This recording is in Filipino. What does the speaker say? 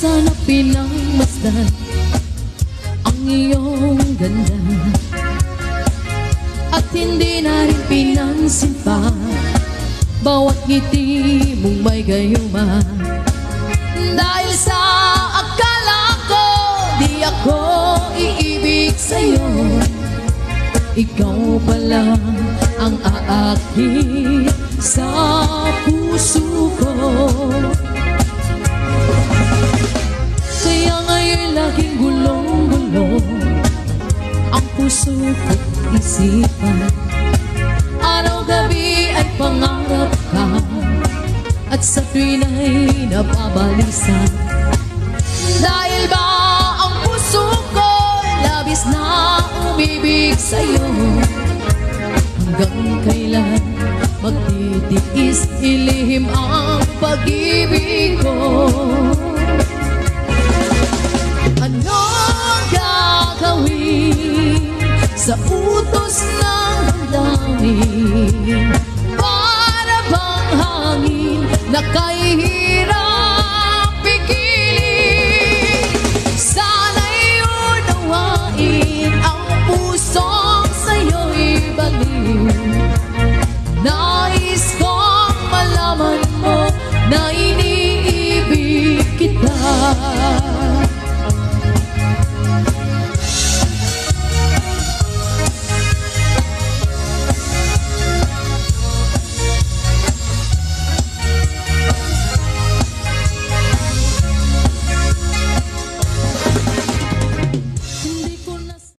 sana pinangmasdan ang iyong ganda, at hindi na rin pinansin pa bawat ngiti mong may gayuma. Dahil sa akala ko di ako iibig sa'yo, ikaw pala ang aakit sa puso ko. Kaya ngayon laging gulong-gulong ang puso ko't isipan. Araw-gabi ay pangarap ka, at sa tuwin ay napabalisan. Dahil ba ang puso ko labis na umibig sa'yo, hanggang kailan magtitiis ilihim ang pag-ibig ko? Anong gagawin sa utos ng damdamin? Para bang hangin na kahihintay